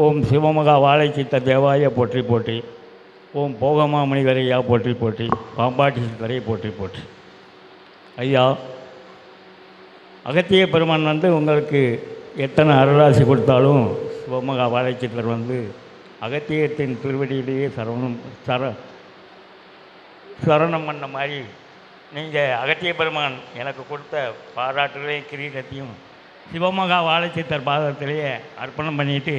ஓம் சிவமகா வாழைச்சித்த தேவாய போற்றி போற்றி, ஓம் போகமா முனிவரையா போற்றி போற்றி, பாம்பாட்டி சித்தரை போற்றி போற்றி. ஐயா, அகத்திய பெருமான் உங்களுக்கு எத்தனை அருளாசி கொடுத்தாலும் சிவமகா வாழைச்சித்தர் அகத்தியத்தின் திருவடியிலேயே சரணம் பண்ண மாதிரி நீங்கள் அகத்திய பெருமான் எனக்கு கொடுத்த பாராட்டுகளையும் கிரீடத்தையும் சிவமகா வாழைச்சித்தர் பாதத்திலேயே அர்ப்பணம் பண்ணிட்டு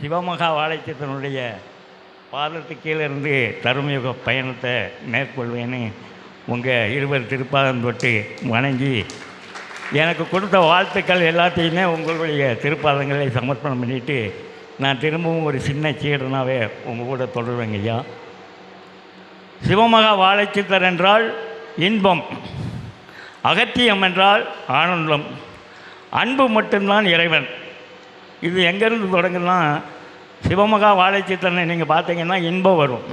சிவமகா வாழைச்சித்தனுடைய பாதத்துக்கு கீழே இருந்து தருமயுக பயணத்தை மேற்கொள்வேன்னு உங்கள் இருவர் திருப்பாதம் தொட்டு வணங்கி எனக்கு கொடுத்த வாழ்த்துக்கள் எல்லாத்தையுமே உங்களுடைய திருப்பாதங்களை சமர்ப்பணம் பண்ணிவிட்டு நான் திரும்பவும் ஒரு சின்ன சீடனாகவே உங்கள் கூட தொடருவேங்க ஐயா. சிவமகா வாழைச்சித்தர் என்றால் இன்பம், அகத்தியம் என்றால் ஆனந்தம், அன்பு மட்டும்தான் இறைவன். இது எங்கேருந்து தொடங்குன்னா, சிவமகா வாழைச்சித்தனை நீங்கள் பார்த்தீங்கன்னா இன்பம் வரும்,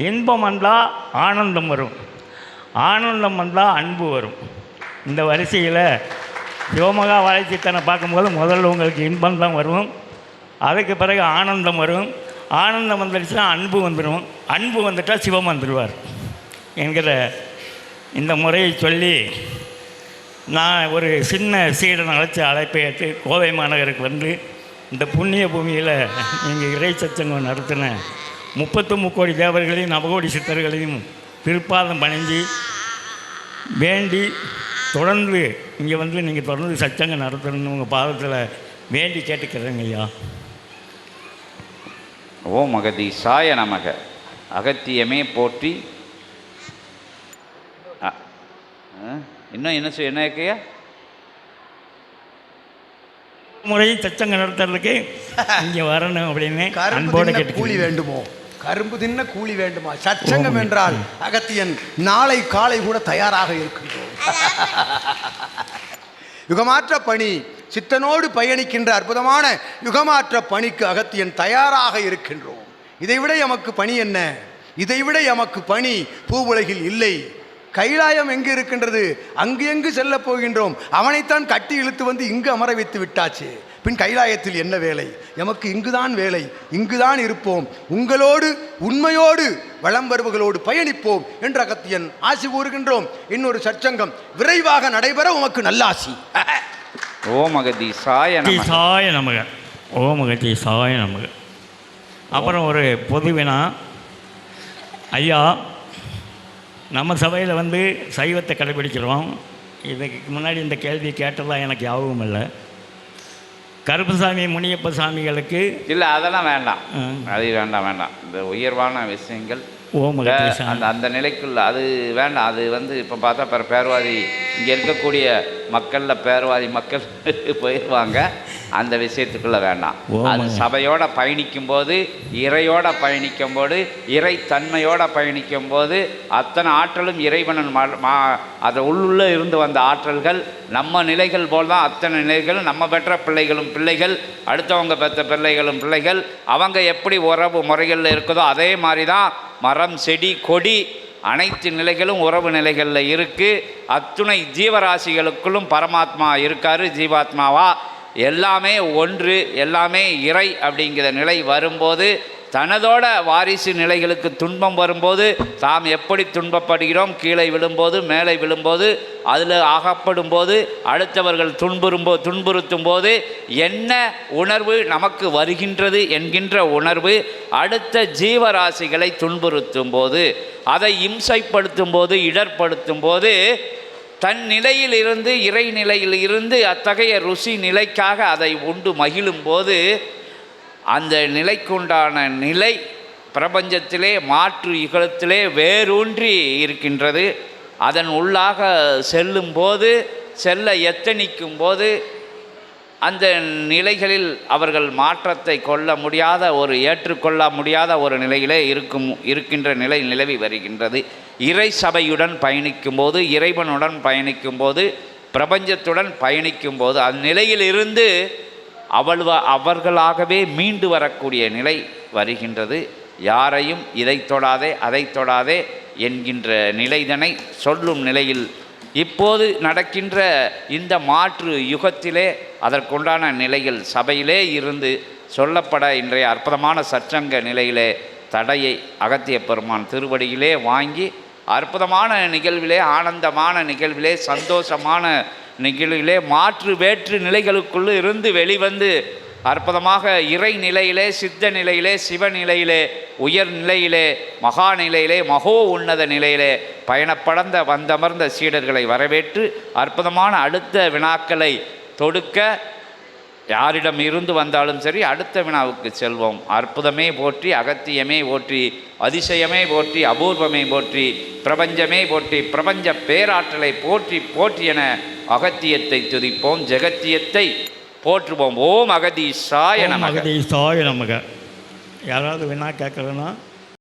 இன்பம் வந்தால் ஆனந்தம் வரும், ஆனந்தம் வந்தால் அன்பு வரும். இந்த வரிசையில் சிவமகா வாழைச்சித்தனை பார்க்கும்போது முதல்ல உங்களுக்கு இன்பம் தான் வரும், அதுக்கு பிறகு ஆனந்தம் வரும், ஆனந்தம் வந்துடுச்சுன்னா அன்பு வந்துடும், அன்பு வந்துட்டால் சிவம் வந்துடுவார் என்கிற இந்த முறையை சொல்லி நான் ஒரு சின்ன சீடன் அழைப்பை ஏற்று கோவை மாநகருக்கு இந்த புண்ணிய பூமியில் நீங்கள் இறை சச்சங்கம் நடத்தின 33 கோடி தேவர்களையும் நவகோடி சித்தர்களையும் திருப்பாதம் பணிஞ்சு வேண்டி தொடர்ந்து இங்கே நீங்கள் தொடர்ந்து சச்சங்கம் நடத்தணும்னு உங்கள் பாதத்தில் வேண்டி கேட்டுக்கிறேங்க ஐயா. ஓம் அகதீசாய நமக. அகத்தியமே போற்றி. இன்னும் என்ன இருக்கையா முறை சச்சங்க நடத்துறதுக்கு இங்கே வரணும் அப்படின்னு அன்போட கேட்டு. கூலி வேண்டுமோ? கரும்பு தின்ன கூலி வேண்டுமா? சச்சங்கம் என்றால் அகத்தியன் நாளை காலை கூட தயாராக இருக்கின்றோம். யுகமாற்ற பணி, சித்தனோடு பயணிக்கின்ற அற்புதமான யுகமாற்ற பணிக்கு அகத்தியன் தயாராக இருக்கின்றோம். இதைவிட எமக்கு பணி என்ன? இதைவிட எமக்கு பணி பூவுலகில் இல்லை. கைலாயம் எங்கு இருக்கின்றது? அங்கு எங்கு செல்ல போகின்றோம்? அவனைத்தான் கட்டி இழுத்து இங்கு அமர வைத்து விட்டாச்சு. பின் கைலாயத்தில் என்ன வேலை? எமக்கு இங்குதான் வேலை, இங்குதான் இருப்போம். உங்களோடு உண்மையோடு வளம் வருவர்களோடு பயணிப்போம் என்று அகத்தியன் ஆசி கூறுகின்றோம். இன்னொரு சச்சங்கம் விரைவாக நடைபெற உமக்கு நல்லாசி. ஓம் அகதீசாய நமக. ஓம் அகதீசாய நமக. அப்புறம் ஒரு பொதுவினா ஐயா, நம்ம சபையில் சைவத்தை கடைபிடிக்கிறோம். இதுக்கு முன்னாடி இந்த கேள்வி கேட்டதாக எனக்கு யாவும் இல்லை. கருப்பசாமி முனியப்ப சாமிகளுக்கு இல்லை, அதெல்லாம் வேண்டாம், அது வேண்டாம். இந்த உயர்வான விஷயங்கள் அந்த நிலைக்குள்ள அது வேண்டாம். அது இப்போ பார்த்தா பேர்வாதி இங்கே இருக்கக்கூடிய மக்களில் பேர்வாதி மக்கள் போயிடுவாங்க. அந்த விஷயத்துக்குள்ளே வேண்டாம். அது சபையோட பயணிக்கும் போது, இறையோட பயணிக்கும் போது, இறை தன்மையோட பயணிக்கும் போது அத்தனை ஆற்றலும் இறைவனன் அதை உள்ளே இருந்து வந்த ஆற்றல்கள் நம்ம நிலைகள் போல் தான். அத்தனை நிலைகளும் நம்ம பெற்ற பிள்ளைகள், அடுத்தவங்க பெற்ற பிள்ளைகள், அவங்க எப்படி உறவு முறைகளில் இருக்குதோ அதே மாதிரி தான் மரம், செடி, கொடி அனைத்து நிலைகளும் உறவு நிலைகளில் இருக்குது. அத்துணை ஜீவராசிகளுக்குள்ளும் பரமாத்மா இருக்கார். ஜீவாத்மாவா எல்லாமே ஒன்று, எல்லாமே இறை அப்படிங்கிற நிலை வரும்போது, தனதோட வாரிசு நிலைகளுக்கு துன்பம் வரும்போது தாம் எப்படி துன்பப்படுகிறோம், கீழே விழும்போது, மேலே விழும்போது, அதில் அகப்படும் போது, அடுத்தவர்கள் துன்புறுத்தும் போது என்ன உணர்வு நமக்கு வருகின்றது என்கின்ற உணர்வு, அடுத்த ஜீவராசிகளை துன்புறுத்தும் போது, அதை இம்சைப்படுத்தும் போது, இடர்படுத்தும் போது, தன் நிலையில் இருந்து இறை நிலையில் இருந்து அத்தகைய ருசி நிலைக்காக அதை உண்டு மகிழும் போது, அந்த நிலைக்குண்டான நிலை பிரபஞ்சத்திலே மாற்று யுகத்திலே வேரூன்றி இருக்கின்றது. அதன் உள்ளாக செல்ல எத்தனிக்கும் போது அந்த நிலைகளில் அவர்கள் மாற்றத்தை ஏற்றுக்கொள்ள முடியாத ஒரு நிலையிலே இருக்கின்ற நிலை நிலவி வருகின்றது. இறை சபையுடன் பயணிக்கும் போது, இறைவனுடன் பயணிக்கும் போது, பிரபஞ்சத்துடன் பயணிக்கும் போது அந்நிலையில் இருந்து அவர்களாகவே மீண்டு வரக்கூடிய நிலை வருகின்றது. யாரையும் இதை தொடாதே அதை தொடாதே என்கின்ற நிலைதனை சொல்லும் நிலையில் இப்போது நடக்கின்ற இந்த மாற்று யுகத்திலே அதற்குண்டான நிலையில் சபையிலே இருந்து சொல்லப்பட இன்றைய அற்புதமான சற்சங்க நிலையிலே தடையை அகத்திய பெருமான் திருவடியிலே வாங்கி அற்புதமான நிகழ்விலே, ஆனந்தமான நிகழ்விலே, சந்தோஷமான நிகழ்விலே, மாற்று வேற்று நிலைகளுக்குள்ளே இருந்து வெளிவந்து அற்புதமாக இறை நிலையிலே, சித்த நிலையிலே, சிவநிலையிலே, உயர் நிலையிலே, மகா நிலையிலே, மகோ உன்னத நிலையிலே பயணப்படந்த வந்தமர்ந்த சீடர்களை வரவேற்று அற்புதமான அடுத்த வினாக்களை தொடுக்க யாரிடம் இருந்து வந்தாலும் சரி அடுத்த வினாவுக்கு செல்வோம். அற்புதமே போற்றி, அகத்தியமே போற்றி, அதிசயமே போற்றி, அபூர்வமே போற்றி, பிரபஞ்சமே போற்றி, பிரபஞ்ச பேராற்றலை போற்றி போற்றி என அகத்தியத்தை துதிப்போம், ஜெகத்தியத்தை போற்றுவோம். ஓம் அகதீசாய நமக. அகதீசாய நமக. யாராவது வினா கேட்கறதுன்னா